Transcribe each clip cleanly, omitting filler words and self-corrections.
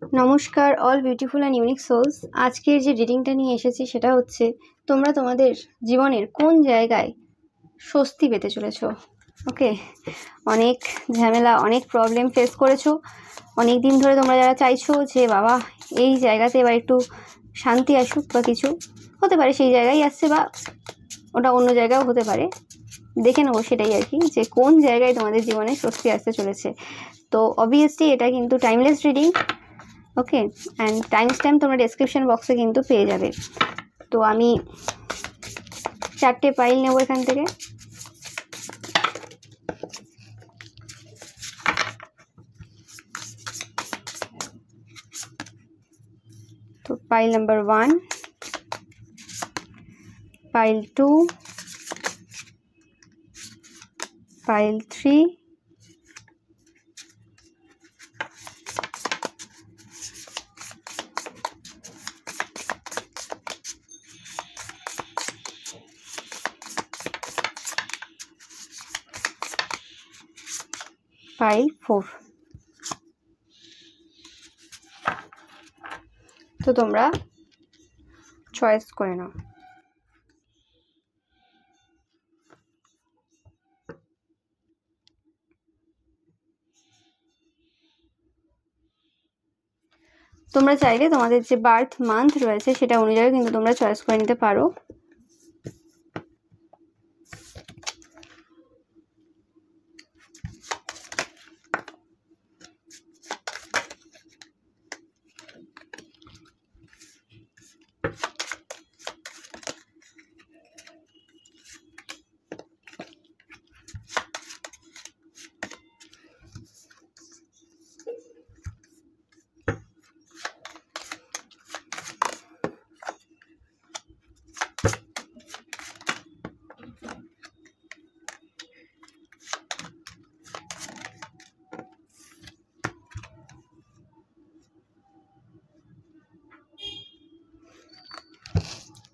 নমস্কার all beautiful and unique souls. আজকের যে রিডিংটা নিয়ে এসেছি সেটা হচ্ছে তোমরা তোমাদের জীবনের কোন জায়গায় স্বস্তি পেতে চলেছো। ওকে, অনেক ঝামেলা, অনেক প্রবলেম ফেস করেছো অনেক দিন ধরে। তোমরা যারা চাইছো যে বাবা এই জায়গাতে এবার একটু শান্তি আসুক বা কিছু, হতে পারে সেই জায়গায় আসছে বা ওটা অন্য জায়গাও হতে পারে, দেখে নেবো সেটাই আর কি, যে কোন জায়গায় তোমাদের জীবনে স্বস্তি আসতে চলেছে। তো অবভিয়াসলি এটা কিন্তু timeless reading. Okay, and time stamp তোমরা ডেসক্রিপশন বক্সে কিন্তু পেয়ে যাবে। তো আমি 4টে পাইল নেব এখান থেকে। তো pile number 1, pile 2, pile 3, pile 4। তো তোমরা চয়েস করে নাও। তোমরা চাইলে তোমাদের যে বার্থ মান্থ রয়েছে সেটা অনুযায়ী কিন্তু তোমরা চয়েস করে নিতে পারো।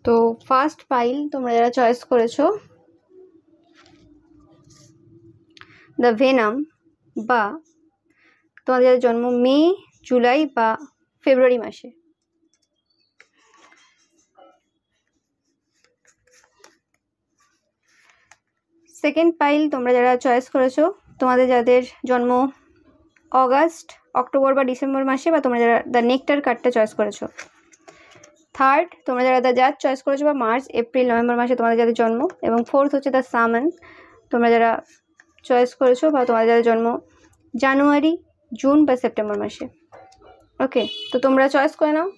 তো ফার্স্ট পাইল তোমরা যারা চয়েস করেছো, দ্য ভেনাম, বা তোমাদের জন্ম মে, জুলাই বা ফেব্রুয়ারি মাসে। সেকেন্ড পাইল তোমরা যারা চয়েস করেছো, তোমাদের যাদের জন্ম অগাস্ট, অক্টোবর বা ডিসেম্বর মাসে, বা তোমরা যারা দ্য নেকটার কার্ডটা চয়েস করেছো। থার্ড তোমরা যারা দ্য জাজ চয়েস করেছো, বা মার্চ, এপ্রিল, নভেম্বর মাসে তোমাদের যাদের জন্ম। এবং ফোর্থ হচ্ছে দ্য সামন, তোমরা যারা চয়েস করেছো বা তোমাদের যাদের জন্ম জানুয়ারি, জুন বা সেপ্টেম্বর মাসে। ওকে, তো তোমরা চয়েস করে নাও।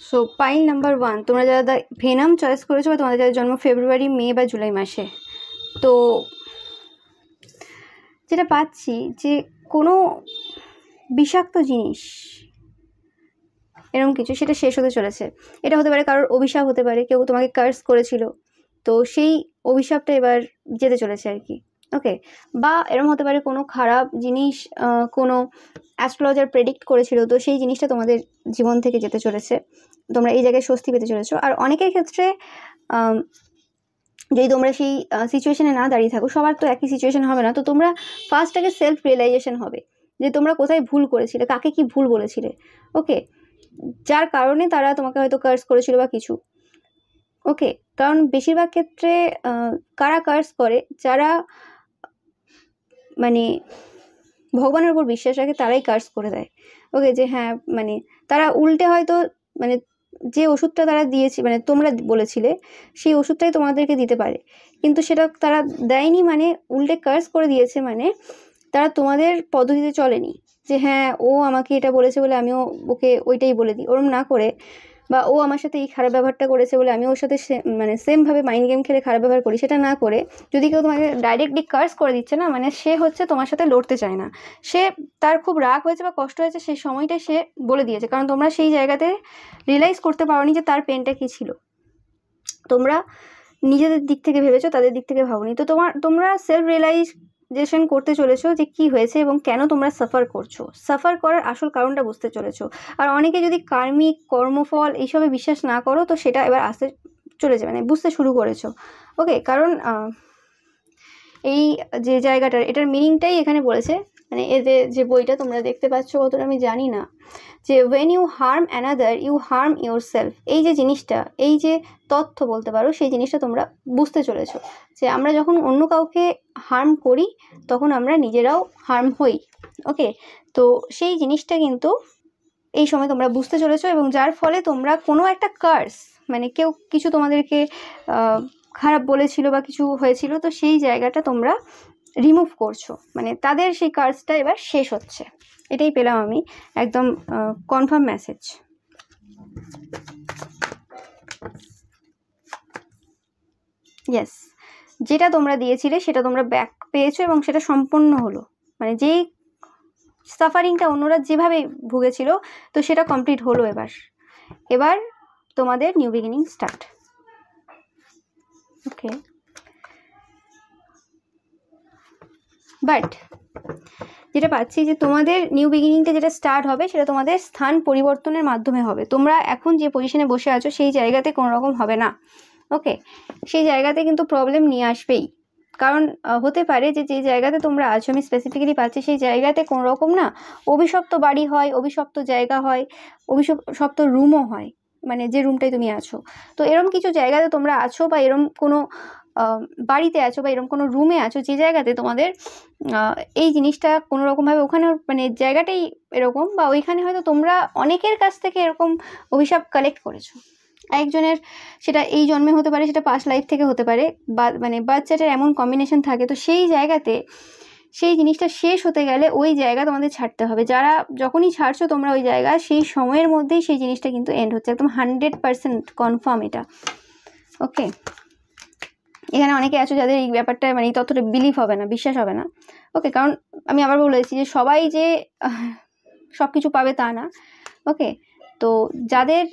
সো পাইল নাম্বার 1 তোমরা যারা দ্য ভেনাম চয়েস করেছো, বা তোমাদের যাদের জন্ম ফেব্রুয়ারি, মে বা জুলাই মাসে। তো যেটা পাচ্ছি যে কোনো বিষাক্ত জিনিস এরকম কিছু, সেটা শেষ হতে চলেছে। এটা হতে পারে কারোর অভিশাপ, হতে পারে কেউ তোমাকে কার্স করেছিল, তো সেই অভিশাপটা এবার যেতে চলেছে আর কি। ওকে, বা এরকম হতে পারে কোনো খারাপ জিনিস, কোনো অ্যাস্ট্রোলজার প্রেডিক্ট করেছিল, তো সেই জিনিসটা তোমাদের জীবন থেকে যেতে চলেছে। তোমরা এই জায়গায় স্বস্তি পেতে চলেছো। আর অনেকের ক্ষেত্রে যদি তোমরা সেই সিচুয়েশনে না দাঁড়িয়ে থাকো, সবার তো একই সিচুয়েশন হবে না, তো তোমরা ফার্স্ট আগে সেলফ রিয়েলাইজেশন হবে যে তোমরা কোথায় ভুল করেছিলে, কাকে কি ভুল বলেছিলে। ওকে, যার কারণে তারা তোমাকে হয়তো কার্স করেছিল বা কিছু। ওকে, কারণ বেশিরভাগ ক্ষেত্রে কারা কার্স করে, যারা মানে ভগবানের উপর বিশ্বাস রাখে তারাই কার্স করে দেয়। ওকে, যে হ্যাঁ মানে তারা উল্টে হয়তো মানে যে ওষুধটা তারা দিয়েছে, মানে তোমরা বলেছিলে সেই ওষুধটাই তোমাদেরকে দিতে পারে, কিন্তু সেটা তারা দেয়নি, মানে উল্টে কার্স করে দিয়েছে, মানে তারা তোমাদের পদ্ধতিতে চলেনি যে হ্যাঁ ও আমাকে এটা বলেছে বলে আমিও ওকে ওইটাই বলে দিই, ওরম না করে, বা ও আমার সাথে এই খারাপ ব্যবহারটা করেছে বলে আমি ওর সাথে মানে সেমভাবে মাইন্ড গেম খেলে খারাপ ব্যবহার করি, সেটা না করে যদি কেউ তোমাকে ডাইরেক্টলি কার্স করে দিচ্ছে না, মানে সে হচ্ছে তোমার সাথে লড়তে চায় না, সে তার খুব রাগ হয়েছে বা কষ্ট হয়েছে, সেই সময়টাই সে বলে দিয়েছে, কারণ তোমরা সেই জায়গাতে রিয়েলাইজ করতে পারোনি যে তার পেনটা কী ছিল। তোমরা নিজেদের দিক থেকে ভেবেছো, তাদের দিক থেকে ভাবোনি। তো তোমরা সেলফ রিয়েলাইজ রিয়েলাইজেশন করতে চলেছো যে কি হয়েছে এবং কেন তোমরা সাফার করছো, সাফার করার আসল কারণটা বুঝতে চলেছো। আর অনেকে যদি কার্মিক, কর্মফল এইসবে বিশ্বাস না করো, তো সেটা এবার আসতে চলেছে, মানে বুঝতে শুরু করেছো। ওকে, কারণ এই যে জায়গাটার, এটার মিনিংটাই এখানে বলেছে, মানে এদের যে বইটা তোমরা দেখতে পাচ্ছ কতটা আমি জানি না, যে when you harm another you harm yourself, এই যে জিনিসটা, এই যে তথ্য বলতে পারো, সেই জিনিসটা তোমরা বুঝতে চলেছো যে আমরা যখন অন্য কাউকে হার্ম করি তখন আমরা নিজেরাও হার্ম হই। ওকে, তো সেই জিনিসটা কিন্তু এই সময় তোমরা বুঝতে চলেছো, এবং যার ফলে তোমরা কোনো একটা কার্স, মানে কেউ কিছু তোমাদেরকে খারাপ বলেছিল বা কিছু হয়েছিল, তো সেই জায়গাটা তোমরা রিমুভ করছো, মানে তাদের সেই কার্সটা এবার শেষ হচ্ছে। এটাই পেলাম আমি, একদম কনফার্ম মেসেজ। ইয়েস, যেটা তোমরা দিয়েছিলে সেটা তোমরা ব্যাক পেয়েছো এবং সেটা সম্পূর্ণ হলো, মানে যেই সাফারিংটা অন্যরা যেভাবে ভুগেছিল তো সেটা কমপ্লিট হলো। এবার তোমাদের new beginning start. Okay, but যেটা পাচ্ছি যে তোমাদের নিউ বিগিনিংটা যেটা স্টার্ট হবে সেটা তোমাদের স্থান পরিবর্তনের মাধ্যমে হবে। তোমরা এখন যে পজিশনে বসে আছো সেই জায়গাতে কোনো রকম হবে না। ওকে, সেই জায়গাতে কিন্তু প্রবলেম নিয়ে আসবেই, কারণ হতে পারে যে যে জায়গাতে তোমরা আছো, আমি স্পেসিফিক্যালি পাচ্ছি সেই জায়গাতে কোনো রকম না অভিশপ্ত বাড়ি হয়, অভিশপ্ত জায়গা হয়, অভিশপ্ত রুমও হয়, মানে যে রুমটাই তুমি আছো। তো এরকম কিছু জায়গাতে তোমরা আছো, বা এরকম কোনো বাড়িতে আছো, বা এরকম কোনো রুমে আছো যে জায়গাতে তোমাদের এই জিনিসটা কোনো রকমভাবে ওখানে, মানে জায়গাটাই এরকম, বা ওইখানে হয়তো তোমরা অনেকের কাছ থেকে এরকম অভিশাপ কালেক্ট করেছো। একজনের সেটা এই জন্মে হতে পারে, সেটা পাস্ট লাইফ থেকে হতে পারে, বা মানে বাচ্চাটার এমন কম্বিনেশন থাকে। তো সেই জায়গাতে সেই জিনিসটা শেষ হতে গেলে ওই জায়গা তোমাদের ছাড়তে হবে। যারা যখনই ছাড়ছো তোমরা ওই জায়গা, সেই সময়ের মধ্যেই সেই জিনিসটা কিন্তু এন্ড হচ্ছে, একদম 100% কনফার্ম এটা। ওকে, এখানে অনেকে আছো যাদের এই ব্যাপারটা, মানে এই তথ্যটা বিলিভ হবে না, বিশ্বাস হবে না। ওকে, কারণ আমি আবার বলেছি যে সবাই যে সব কিছু পাবে তা না। ওকে, তো যাদের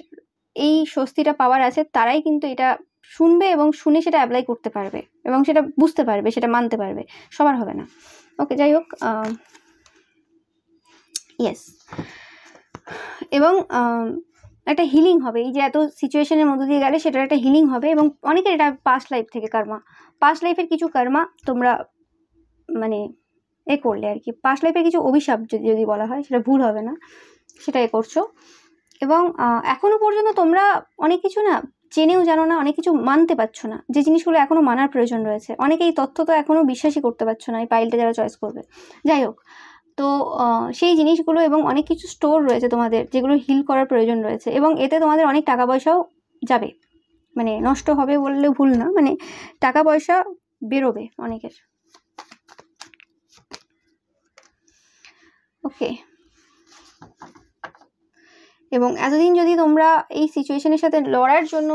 এই স্বস্তিটা পাওয়ার আছে তারাই কিন্তু এটা শুনবে এবং শুনে সেটা অ্যাপ্লাই করতে পারবে এবং সেটা বুঝতে পারবে, সেটা মানতে পারবে, সবার হবে না। ওকে, যাই হোক, ইয়েস, এবং একটা হিলিং হবে, এই যে এত সিচুয়েশনের মধ্যে দিয়ে গেলে সেটার একটা হিলিং হবে। এবং অনেকের এটা পাস্ট লাইফ থেকে কার্মা, পাস্ট লাইফের কিছু কার্মা তোমরা মানে করলে আর কি, পাস্ট লাইফের কিছু অভিশাপ যদি বলা হয় সেটা ভুল হবে না, সেটা করছো। এবং এখনো পর্যন্ত তোমরা অনেক কিছু না জেনেও জানো না, অনেক কিছু মানতে পারছো না, যে জিনিসগুলো এখনো মানার প্রয়োজন রয়েছে। অনেকে এই তথ্য তো এখনো বিশ্বাসই করতে পারছো না, এই পাইলটা যারা চয়েস করবে। যাই হোক, তো সেই জিনিসগুলো এবং অনেক কিছু স্টোর রয়েছে তোমাদের, যেগুলো হিল করার প্রয়োজন রয়েছে, এবং এতে তোমাদের অনেক টাকা পয়সাও যাবে, মানে নষ্ট হবে বললে ভুল না, মানে টাকা পয়সা বেরোবে অনেকের। ওকে, এবং এতদিন যদি তোমরা এই সিচুয়েশনের সাথে লড়ার জন্য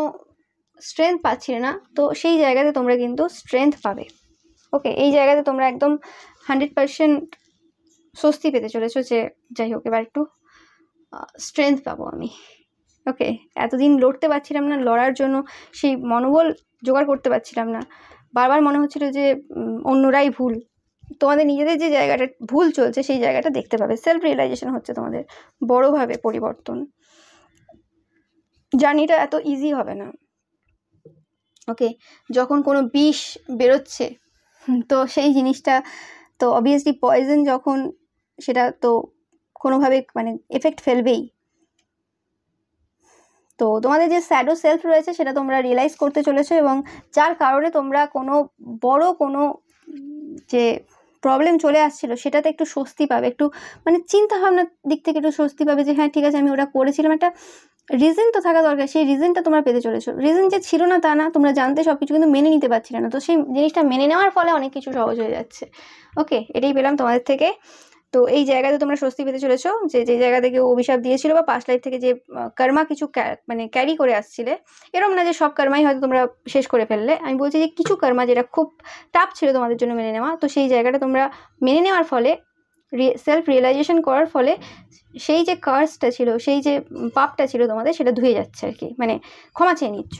স্ট্রেংথ পাচ্ছিলে না, তো সেই জায়গাতে তোমরা কিন্তু স্ট্রেংথ পাবে। ওকে, এই জায়গাতে তোমরা একদম 100% স্বস্তি পেতে চলেছো যে যাই হোক এবার একটু স্ট্রেংথ পাবো আমি। ওকে, এতদিন লড়তে পারছিলাম না, লড়ার জন্য সেই মনোবল জোগাড় করতে পারছিলাম না, বারবার মনে হচ্ছিল যে অন্যরাই ভুল। তোমাদের নিজেদের যে জায়গাটা ভুল চলছে সেই জায়গাটা দেখতে পাবে, সেলফ রিয়েলাইজেশন হচ্ছে তোমাদের বড়োভাবে পরিবর্তন। জার্নিটা এত ইজি হবে না। ওকে, যখন কোনো বিষ বেরোচ্ছে তো সেই জিনিসটা তো অবভিয়াসলি পয়জন, যখন সেটা তো কোনোভাবে মানে এফেক্ট ফেলবেই। তো তোমাদের যে স্যাডো সেলফ রয়েছে সেটা তোমরা রিয়েলাইজ করতে চলেছো, এবং যার কারণে তোমরা কোনো বড় কোনো যে প্রবলেম চলে আসছিল সেটাতে একটু স্বস্তি পাবে, একটু মানে চিন্তা ভাবনার দিক থেকে একটু স্বস্তি পাবে, যে হ্যাঁ ঠিক আছে আমি ওটা করেছিলাম, একটা রিজন তো থাকা দরকার, সেই রিজনটা তোমরা পেতে চলেছো। রিজন যে ছিল না তা না, তোমরা জানতে সব কিছু, কিন্তু মেনে নিতে পারছিলে না, তো সেই জিনিসটা মেনে নেওয়ার ফলে অনেক কিছু সহজ হয়ে যাচ্ছে। ওকে, এটাই পেলাম তোমাদের থেকে। তো এই জায়গাতে তোমরা স্বস্তি পেতে চলেছো, যে যে জায়গা থেকে অভিশাপ দিয়েছিল বা পাস্ট লাইফ থেকে যে কর্মা কিছু মানে ক্যারি করে আসছিলে, এরকম না যে সব কর্মাই হয়তো তোমরা শেষ করে ফেললে, আমি বলছি যে কিছু কর্মা যেটা খুব টাফ ছিল তোমাদের জন্য মেনে নেওয়া, তো সেই জায়গাটা তোমরা মেনে নেওয়ার ফলে, সেলফ রিয়েলাইজেশন করার ফলে সেই যে কার্সটা ছিল, সেই যে পাপটা ছিল তোমাদের, সেটা ধুয়ে যাচ্ছে আর কি, মানে ক্ষমা চেয়ে নিচ্ছ।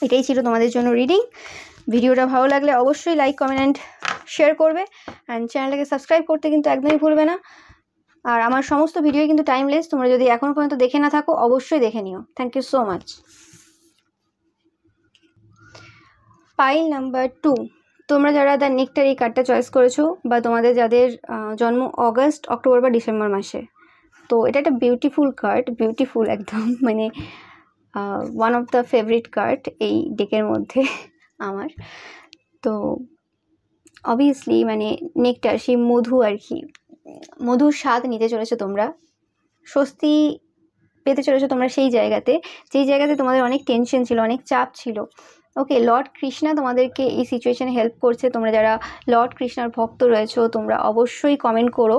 এটাই ছিল তোমাদের জন্য রিডিং। ভিডিওটা ভালো লাগলে অবশ্যই লাইক, কমেন্ট শেয়ার করবে, অ্যান্ড চ্যানেলটাকে সাবস্ক্রাইব করতে কিন্তু একদমই ভুলবে না। আর আমার সমস্ত ভিডিও কিন্তু টাইমলেস, তোমরা যদি এখনো পর্যন্ত দেখে না থাকো অবশ্যই দেখে নিও। Thank you so much. Pile number 2, তোমরা যারা দ্য নেকটার এই কার্ডটা চয়েস করেছো, বা তোমাদের যাদের জন্ম অগস্ট, অক্টোবর বা ডিসেম্বর মাসে, তো এটা একটা বিউটিফুল কার্ড, বিউটিফুল একদম, মানে one of the favourite card এই ডেকের মধ্যে আমার। তো অবভিয়াসলি মানে নেকটার, সেই মধু আর কি, মধুর স্বাদ নিতে চলেছো তোমরা, স্বস্তি পেতে চলেছো তোমরা সেই জায়গাতে, যেই জায়গাতে তোমাদের অনেক টেনশন ছিল, অনেক চাপ ছিল। ওকে, লর্ড কৃষ্ণা তোমাদেরকে এই সিচুয়েশনে হেল্প করছে। তোমরা যারা লর্ড কৃষ্ণার ভক্ত রয়েছো তোমরা অবশ্যই কমেন্ট করো।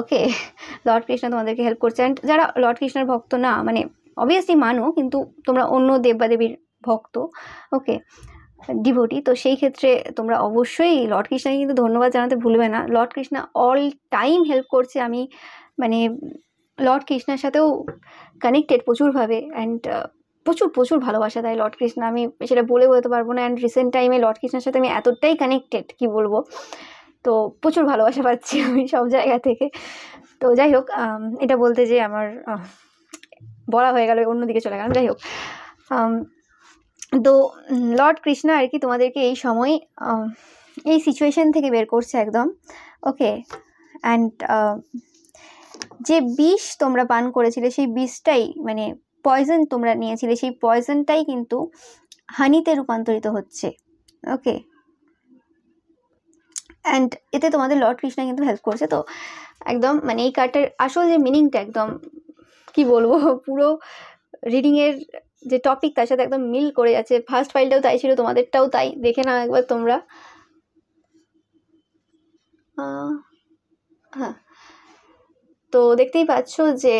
ওকে, লর্ড কৃষ্ণা তোমাদেরকে হেল্প করছে। অ্যান্ড যারা লর্ড কৃষ্ণার ভক্ত না, মানে অবভিয়াসলি মানো, কিন্তু তোমরা অন্য দেবদেবীর ভক্ত, ওকে, ডিভোটি, তো সেই ক্ষেত্রে তোমরা অবশ্যই লর্ড কৃষ্ণাকে কিন্তু ধন্যবাদ জানাতে ভুলবে না। Lord Krishna all time help করছে। আমি মানে লর্ড কৃষ্ণার সাথেও কানেক্টেড প্রচুরভাবে, অ্যান্ড প্রচুর ভালোবাসা দেয় লর্ড কৃষ্ণ, আমি সেটা বলে বলতে পারবো না। অ্যান্ড রিসেন্ট টাইমে লর্ড কৃষ্ণের সাথে আমি এতটাই কানেক্টেড, কি বলবো, তো প্রচুর ভালোবাসা পাচ্ছি আমি সব জায়গা থেকে। তো যাই হোক, এটা বলতে যে আমার বলা হয়ে গেল, অন্যদিকে চলে গেলাম। যাই হোক, তো লর্ড কৃষ্ণা আর কি তোমাদেরকে এই সময় এই সিচুয়েশন থেকে বের করছে একদম। ওকে, অ্যান্ড যে বিষ তোমরা পান করেছিলে, সেই বিষটাই মানে পয়জন তোমরা নিয়েছিলে, সেই পয়জনটাই কিন্তু হানিতে রূপান্তরিত হচ্ছে। ওকে, অ্যান্ড এতে তোমাদের লর্ড কৃষ্ণা কিন্তু হেল্প করছে। তো একদম মানে এই কার্ডটার আসল যে মিনিংটা একদম, কি বলবো, পুরো রিডিংয়ের যে টপিক তার সাথে একদম মিল করে যাচ্ছে। ফার্স্ট ফাইলটাও তাই ছিল, তোমাদেরটাও তাই, দেখে নাও একবার তোমরা। হ্যাঁ, তো দেখতেই পাচ্ছ যে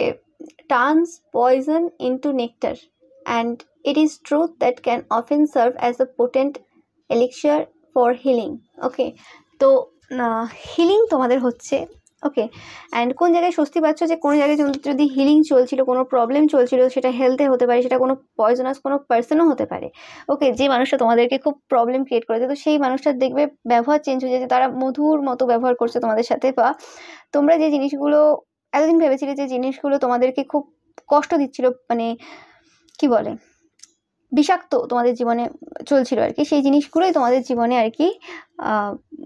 turns poison into nectar, and it is truth that can often serve as a potent elixir for healing. Okay, তো হিলিং তোমাদের হচ্ছে। ওকে, অ্যান্ড কোন জায়গায় স্বস্তি পাচ্ছ, যে কোনো জায়গায় যদি হিলিং চলছিল, কোনো প্রবলেম চলছিল, সেটা হেলথে হতে পারে, সেটা কোনো পয়জনাস কোনো পার্সনও হতে পারে। ওকে, যে মানুষটা তোমাদেরকে খুব প্রবলেম ক্রিয়েট করেছে, তো সেই মানুষটার দেখবে ব্যবহার চেঞ্জ হয়ে যাচ্ছে, তারা মধুর মতো ব্যবহার করছে তোমাদের সাথে, বা তোমরা যে জিনিসগুলো এতদিন ভেবেছিলে, যে জিনিসগুলো তোমাদেরকে খুব কষ্ট দিচ্ছিল, মানে কি বলে, বিষাক্ত তোমাদের জীবনে চলছিল আর কি, সেই জিনিসগুলোই তোমাদের জীবনে আর কি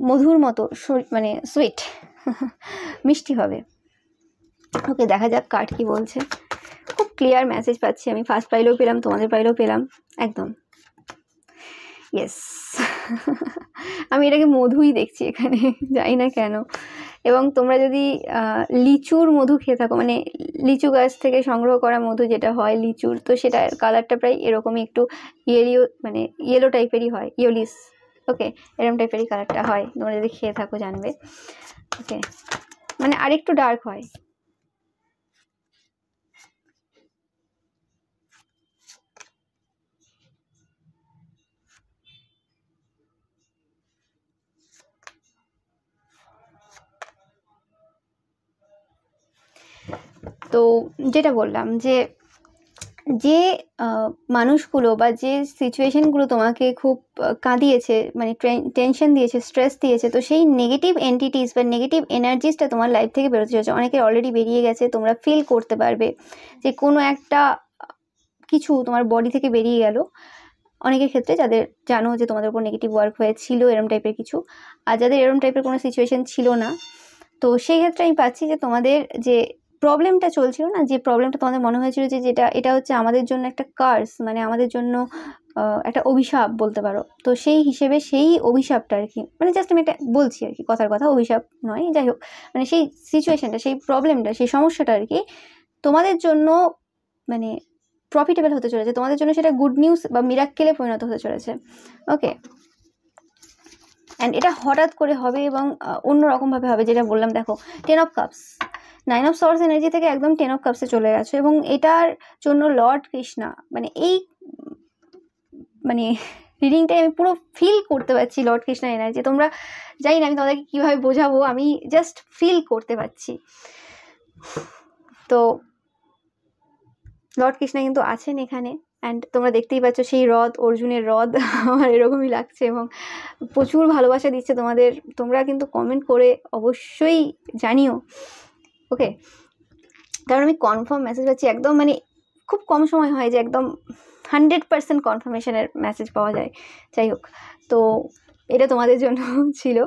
মধুর মতো মানে সুইট মিষ্টি হবে। ওকে, দেখা যাক কার্ড কি বলছে। খুব ক্লিয়ার মেসেজ পাচ্ছি আমি, ফার্স্ট পাইলেও পেলাম, তোমাদের পাইলেও পেলাম, একদম ইয়েস। আমি এটাকে মধুই দেখছি এখানে, জানি না কেন। এবং তোমরা যদি লিচুর মধু খেয়ে থাকো, মানে লিচু গাছ থেকে সংগ্রহ করা মধু যেটা হয় লিচুর, তো সেটার কালারটা প্রায় এরকমই, একটু মানে ইয়েলো টাইপেরই হয়, ইয়েলিস। ওকে, এরকম টাইপেরই কালারটা হয়, তোমরা যদি খেয়ে থাকো জানবে। ওকে, মানে আরেকটু ডার্ক হয়। তো যেটা বললাম, যে যে মানুষগুলো বা যে সিচুয়েশনগুলো তোমাকে খুব কাঁদিয়েছে, মানে টেনশন দিয়েছে, স্ট্রেস দিয়েছে, তো সেই নেগেটিভ এন্টিটিস বা নেগেটিভ এনার্জিসটা তোমার লাইফ থেকে বেরোতে চলেছে। অনেকের অলরেডি বেরিয়ে গেছে, তোমরা ফিল করতে পারবে যে কোনো একটা কিছু তোমার বডি থেকে বেরিয়ে গেল। অনেকের ক্ষেত্রে যাদের জানো যে তোমাদের উপর নেগেটিভ ওয়ার্ক হয়েছিল, এরম টাইপের কিছু, আর যাদের এরম টাইপের কোনো সিচুয়েশন ছিল না, তো সেই ক্ষেত্রে আমি পাচ্ছি যে তোমাদের যে প্রবলেমটা চলছিল না, যে প্রবলেমটা তোমাদের মনে হয়েছিল যে এটা হচ্ছে আমাদের জন্য একটা কার্স, মানে আমাদের জন্য একটা অভিশাপ বলতে পারো, তো সেই হিসেবে সেই অভিশাপটা আর কি, মানে জাস্ট আমি একটা বলছি আর কি, কথার কথা, অভিশাপ নয়, যাই হোক, মানে সেই সিচুয়েশনটা, সেই প্রবলেমটা, সেই সমস্যাটা আর কি তোমাদের জন্য মানে প্রফিটেবল হতে চলেছে, তোমাদের জন্য সেটা গুড নিউজ বা মিরাক্কেলে পরিণত হতে চলেছে। ওকে, অ্যান্ড এটা হঠাৎ করে হবে এবং অন্যরকমভাবে হবে, যেটা বললাম। দেখো, 10 of cups, 9 of source energy থেকে একদম 10 অফ কাপসে চলে গেছে, এবং এটার জন্য লর্ড কৃষ্ণা মানে এই মানে রিডিংটাই আমি পুরো ফিল করতে পারছি লর্ড কৃষ্ণা এনার্জি। তোমরা জানি না আমি তোমাদেরকে কীভাবে বোঝাবো, আমি জাস্ট ফিল করতে পারছি। তো লর্ড কৃষ্ণা কিন্তু আছেন এখানে, অ্যান্ড তোমরা দেখতেই পাচ্ছ সেই হ্রদ, অর্জুনের হ্রদ আমার এরকমই লাগছে, এবং প্রচুর ভালোবাসা দিচ্ছে তোমাদের। তোমরা কিন্তু কমেন্ট করে অবশ্যই জানিও, ওকে? কারণ আমি কনফার্ম মেসেজ পাচ্ছি একদম, মানে খুব কম সময় হয় যে একদম 100% কনফার্মেশনের মেসেজ পাওয়া যায়। যাই হোক, তো এটা তোমাদের জন্য ছিল।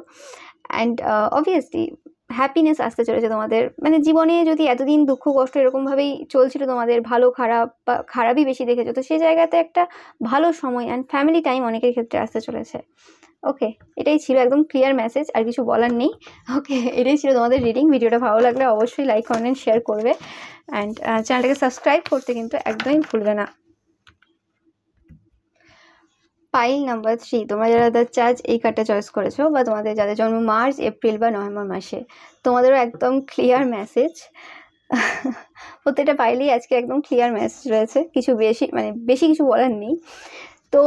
অ্যান্ড অবভিয়াসলি হ্যাপিনেস আসতে চলেছে তোমাদের, মানে জীবনে যদি এতদিন দুঃখ কষ্ট এরকমভাবেই চলছিল তোমাদের, ভালো খারাপ বা খারাপই বেশি দেখেছো, তো সেই জায়গাতে একটা ভালো সময় অ্যান্ড ফ্যামিলি টাইম অনেকের ক্ষেত্রে আসতে চলেছে। ওকে, এটাই ছিল একদম ক্লিয়ার মেসেজ, আর কিছু বলার নেই। ওকে, এটাই ছিল তোমাদের রিডিং। ভিডিওটা ভালো লাগলে অবশ্যই লাইক কমেন্ট শেয়ার করবে, অ্যান্ড চ্যানেলটাকে সাবস্ক্রাইব করতে কিন্তু একদমই ভুলবে না। পাইল নাম্বার 3, তোমরা যারা দ্য চার্জ এই কার্ডটা চয়েস করেছো, বা তোমাদের যাদের জন্ম মার্চ, এপ্রিল বা নভেম্বর মাসে, তোমাদেরও একদম ক্লিয়ার মেসেজ। প্রত্যেকটা পাইলেই আজকে একদম ক্লিয়ার মেসেজ রয়েছে, কিছু বেশি কিছু বলার নেই। তো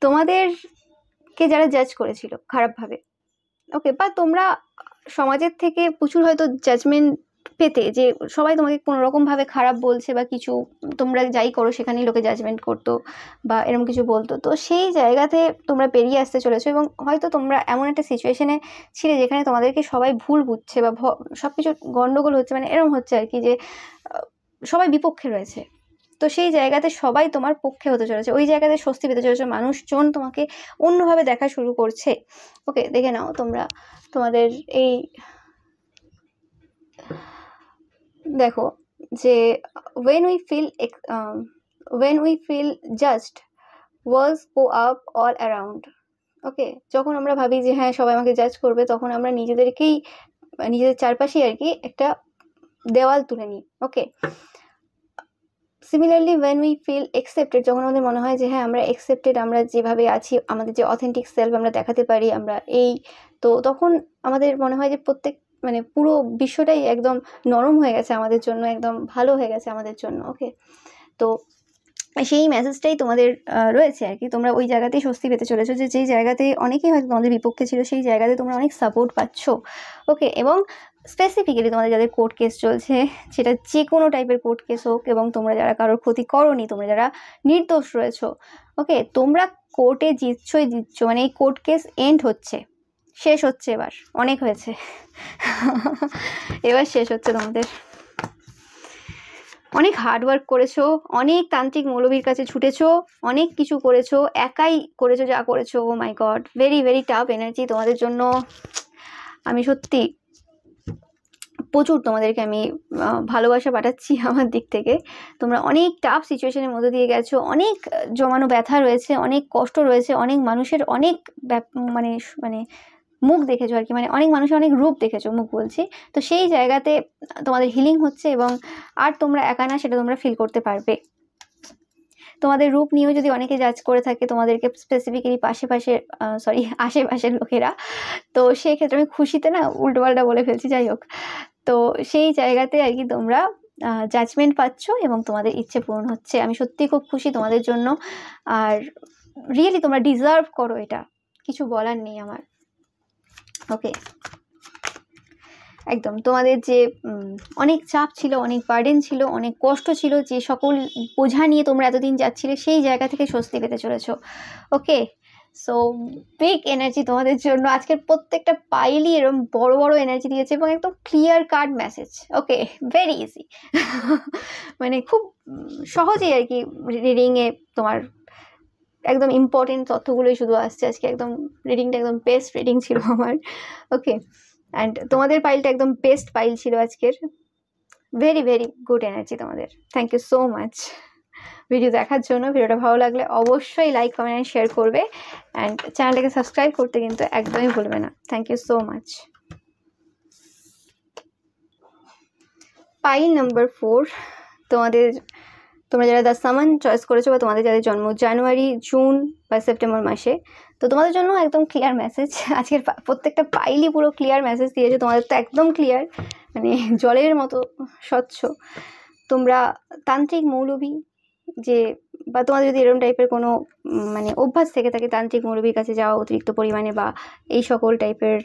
তোমাদেরকে যারা জাজ করেছিল খারাপভাবে, ওকে, বা তোমরা সমাজের থেকে প্রচুর হয়তো জাজমেন্ট পেতে, যে সবাই তোমাকে কোনো রকমভাবে খারাপ বলছে বা কিছু, তোমরা যাই করো সেখানেই লোকে জাজমেন্ট করতো বা এরকম কিছু বলতো, তো সেই জায়গাতে তোমরা পেরিয়ে আসতে চলেছো, এবং হয়তো তোমরা এমন একটা সিচুয়েশনে ছিলে যেখানে তোমাদেরকে সবাই ভুল বুঝছে বা সব কিছু গণ্ডগোল হচ্ছে, মানে এরকম হচ্ছে আর কি, যে সবাই বিপক্ষে রয়েছে। তো সেই জায়গাতে সবাই তোমার পক্ষে হতে চলেছে, ওই জায়গাতে স্বস্তি পেতে চলেছে, মানুষজন তোমাকে অন্যভাবে দেখা শুরু করছে। ওকে, দেখে নাও তোমরা তোমাদের এই, দেখো যে when we feel judged, walls go up all around. ওকে, যখন আমরা ভাবি যে হ্যাঁ সবাই আমাকে জাজ করবে, তখন আমরা নিজেদের চারপাশেই আর কি একটা দেওয়াল তুলে নিই। ওকে, similarly when we feel accepted, যখন আমাদের মনে হয় যে হ্যাঁ আমরা accepted, আমরা যেভাবে আছি, আমাদের যে অথেন্টিক সেলফ আমরা দেখাতে পারি, আমরা তো তখন আমাদের মনে হয় যে পুরো বিশ্বটাই একদম নরম হয়ে গেছে আমাদের জন্য, একদম ভালো হয়ে গেছে আমাদের জন্য। ওকে, তো সেই মেসেজটাই তোমাদের রয়েছে আর কি, তোমরা ওই জায়গাতেই স্বস্তি পেতে চলেছো, যে যেই জায়গাতে অনেকেই হয়তো তোমাদের বিপক্ষে ছিল, সেই জায়গাতে তোমরা অনেক সাপোর্ট পাচ্ছ। ওকে, এবং স্পেসিফিক্যালি তোমাদের যাদের কোর্ট কেস চলছে, সেটা যে কোনো টাইপের কোর্ট কেস হোক, এবং তোমরা যারা কারোর ক্ষতি করোনি, তোমরা যারা নির্দোষ রয়েছো, ওকে, তোমরা কোর্টে জিতছো, মানে এই কোর্ট কেস এন্ড হচ্ছে, শেষ হচ্ছে, এবার অনেক হয়েছে। এবার শেষ হচ্ছে তোমাদের। অনেক হার্ডওয়ার্ক করেছো, অনেক তান্ত্রিক মৌলবীর কাছে ছুটেছো, অনেক কিছু করেছো, একাই করেছো যা করেছো। Oh my god, very very tough energy তোমাদের জন্য। আমি সত্যি প্রচুর তোমাদেরকে আমি ভালোবাসা পাঠাচ্ছি আমার দিক থেকে। তোমরা অনেক টাফ সিচুয়েশনের মধ্যে দিয়ে গেছো, অনেক জমানো ব্যথা রয়েছে, অনেক কষ্ট রয়েছে, অনেক মানুষের অনেক মানে মুখ দেখেছো আর কি, মানে অনেক মানুষের অনেক রূপ দেখেছো, মুখ বলছি। তো সেই জায়গাতে তোমাদের হিলিং হচ্ছে, এবং আর তোমরা একা না, সেটা তোমরা ফিল করতে পারবে। তোমাদের রূপ নিয়েও যদি অনেকে জাজ করে থাকে তোমাদেরকে, স্পেসিফিক্যালি আশেপাশের লোকেরা, তো সেই ক্ষেত্রে আমি খুশিতে না উল্টোপাল্টা বলে ফেলছি, যাই হোক। তো সেই জায়গাতে আর কি তোমরা জাজমেন্ট পাচ্ছ, এবং তোমাদের ইচ্ছে পূরণ হচ্ছে। আমি সত্যি খুব খুশি তোমাদের জন্য, আর রিয়েলি তোমরা ডিজার্ভ করো, এটা কিছু বলার নেই আমার। ওকে, একদম তোমাদের যে অনেক চাপ ছিল, অনেক বার্ডেন ছিল, অনেক কষ্ট ছিল, যে সকল বোঝা নিয়ে তোমরা এতদিন যাচ্ছিলে, সেই জায়গা থেকে স্বস্তি পেতে চলেছো। ওকে, সো বিগ এনার্জি তোমাদের জন্য। আজকের প্রত্যেকটা পাইলই এরকম বড় বড় এনার্জি দিয়েছে, এবং একদম ক্লিয়ার কাট মেসেজ। ওকে, ভেরি ইজি। মানে খুব সহজেই আর কি রিডিংয়ে তোমার একদম ইম্পর্টেন্ট তথ্যগুলোই শুধু আসছে আজকে। একদম রিডিংটা একদম বেস্ট রিডিং ছিল আমার। ওকে, অ্যান্ড তোমাদের পাইলটা একদম বেস্ট পাইল ছিল আজকের। ভেরি ভেরি গুড এনার্জি তোমাদের। Thank you so much video দেখার জন্য। ভিডিওটা ভালো লাগলে অবশ্যই লাইক কমেন্ট শেয়ার করবে, অ্যান্ড চ্যানেলটাকে সাবস্ক্রাইব করতে কিন্তু একদমই ভুলবে না। Thank you so much. Pile number 4, তোমরা যারা দ্য সামান চয়েস করেছো, বা তোমাদের যাদের জন্ম জানুয়ারি, জুন বা সেপ্টেম্বর মাসে, তো তোমাদের জন্য একদম ক্লিয়ার মেসেজ। আজকের প্রত্যেকটা পাইলই পুরো ক্লিয়ার মেসেজ দিয়েছে। তোমাদের তো একদম ক্লিয়ার, মানে জলের মতো স্বচ্ছ। তোমরা তান্ত্রিক মৌলবী, বা তোমাদের যদি এরকম টাইপের কোনো অভ্যাস থেকে থাকে তান্ত্রিক মৌলবীর কাছে যাওয়া অতিরিক্ত পরিমাণে, বা এই সকল টাইপের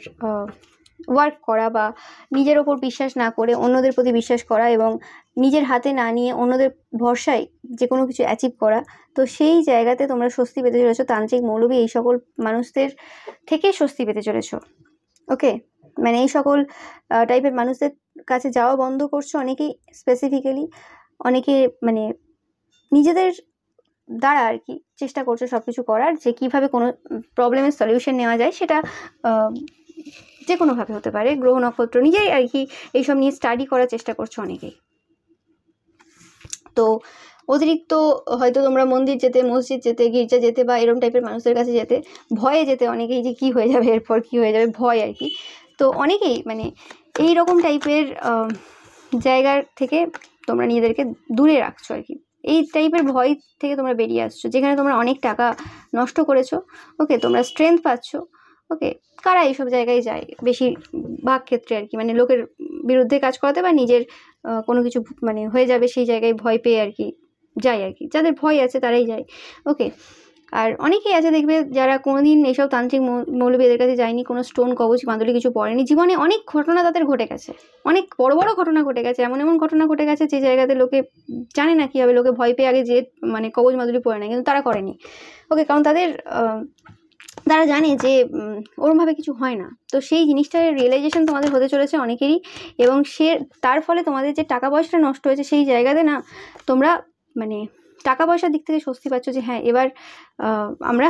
ওয়ার্ক করা বা নিজের ওপর বিশ্বাস না করে অন্যদের প্রতি বিশ্বাস করা এবং নিজের হাতে না নিয়ে অন্যদের ভরসায় যে কোনো কিছু অ্যাচিভ করা, তো সেই জায়গাতে তোমরা স্বস্তি পেতে চলেছো। তান্ত্রিক, মৌলবী এই সকল মানুষদের থেকে স্বস্তি পেতে চলেছো। ওকে, মানে এই সকল টাইপের মানুষদের কাছে যাওয়া বন্ধ করছো অনেকেই, স্পেসিফিক্যালি অনেকে মানে নিজেদের দ্বারা আর কি চেষ্টা করছো সব কিছু করার, যে কীভাবে কোনো প্রবলেমের সলিউশন নেওয়া যায়, সেটা যে কোনোভাবে হতে পারে, গ্রহ নক্ষত্র নিজেই আর কি এইসব নিয়ে স্টাডি করার চেষ্টা করছো অনেকেই। তো অতিরিক্ত হয়তো তোমরা মন্দির যেতে, মসজিদ যেতে, গির্জা যেতে বা এরকম টাইপের মানুষদের কাছে যেতে, ভয়ে যেতে অনেকেই, যে কি হয়ে যাবে এরপর, কি হয়ে যাবে, ভয় আর কি। তো অনেকেই মানে এই রকম টাইপের জায়গার থেকে তোমরা নিজেদেরকে দূরে রাখছো আর কি। এই টাইপের ভয় থেকে তোমরা বেরিয়ে আসছো, যেখানে তোমরা অনেক টাকা নষ্ট করেছো। ওকে, তোমরা স্ট্রেংথ পাচ্ছ। ওকে, কারা এইসব জায়গায় যায় বেশিরভাগ ক্ষেত্রে আর কি, মানে লোকের বিরুদ্ধে কাজ করাতে বা নিজের কোনো কিছু মানে হয়ে যাবে সেই জায়গায় ভয় পেয়ে আর কি যায় আর কি, যাদের ভয় আছে তারাই যায়। ওকে, আর অনেকেই আছে দেখবে যারা কোনোদিন এইসব তান্ত্রিক মৌলবী এদের কাছে যায়নি, কোনো স্টোন, কবচ, মাদুলি কিছু পড়েনি, জীবনে অনেক ঘটনা তাদের ঘটে গেছে, অনেক বড় বড় ঘটনা ঘটে গেছে, এমন এমন ঘটনা ঘটে গেছে যে জায়গাতে লোকে জানে না কীভাবে, লোকে ভয় পেয়ে আগে যে মানে কবচ মাদুলি পড়ে না, কিন্তু তারা করেনি। ওকে, কারণ তারা জানে যে ওরমভাবে কিছু হয় না। তো সেই জিনিসটার রিয়েলাইজেশন তোমাদের হতে চলেছে অনেকেরই, এবং তার ফলে তোমাদের যে টাকা পয়সাটা নষ্ট হয়েছে সেই জায়গাতে না তোমরা মানে টাকা পয়সার দিক থেকে স্বস্তি পাচ্ছ, যে হ্যাঁ এবার আমরা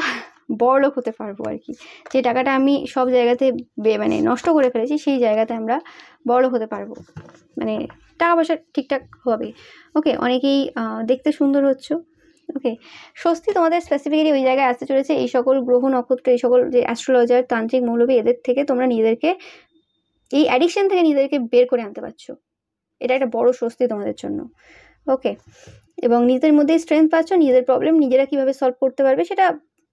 বড়লোক হতে পারবো আর কি, যে টাকাটা আমি সব জায়গাতে মানে নষ্ট করে ফেলেছি সেই জায়গাতে আমরা বড়লোক হতে পারবো, মানে টাকা পয়সা ঠিকঠাক হবে। ওকে, অনেকেই দেখতে সুন্দর হচ্ছ। ওকে, স্বস্তি তোমাদের স্পেসিফিক্যালি ওই জায়গায় আসতে চলেছে। এই সকল গ্রহ নক্ষত্র, এই সকল যে অ্যাস্ট্রোলজার, তান্ত্রিক, মৌলবী এদের থেকে তোমরা নিজেদেরকে, এই অ্যাডিকশন থেকে নিজেদেরকে বের করে আনতে পারছো। এটা একটা বড় স্বস্তি তোমাদের জন্য। ওকে, এবং নিজেদের মধ্যেই স্ট্রেংথ পাচ্ছ, নিজেদের প্রবলেম নিজেরা কীভাবে সলভ করতে পারবে, সেটা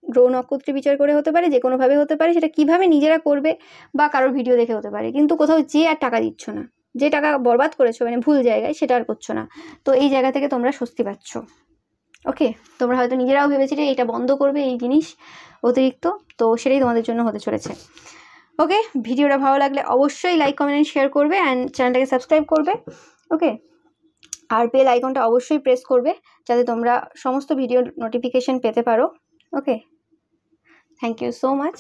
গ্রহ নক্ষত্রে বিচার করে হতে পারে, যে কোনোভাবে হতে পারে, সেটা কীভাবে নিজেরা করবে বা কারোর ভিডিও দেখে হতে পারে, কিন্তু কোথাও যে আর টাকা দিচ্ছ না, যে টাকা বরবাদ করেছো মানে ভুল জায়গায়, সেটা আর করছো না। তো এই জায়গা থেকে তোমরা স্বস্তি পাচ্ছ। ওকে, তোমরা হয়তো নিজেরাও ভেবেছিলে এটা বন্ধ করবে এই জিনিস অতিরিক্ত, তো সেটাই তোমাদের জন্য হতে চলেছে। ওকে, ভিডিওটা ভালো লাগলে অবশ্যই লাইক, কমেন্ট, শেয়ার করবে অ্যান্ড চ্যানেলটাকে সাবস্ক্রাইব করবে। ওকে, আর বেল আইকনটা অবশ্যই প্রেস করবে যাতে তোমরা সমস্ত ভিডিও নোটিফিকেশন পেতে পারো। ওকে, থ্যাংক ইউ সো মাচ।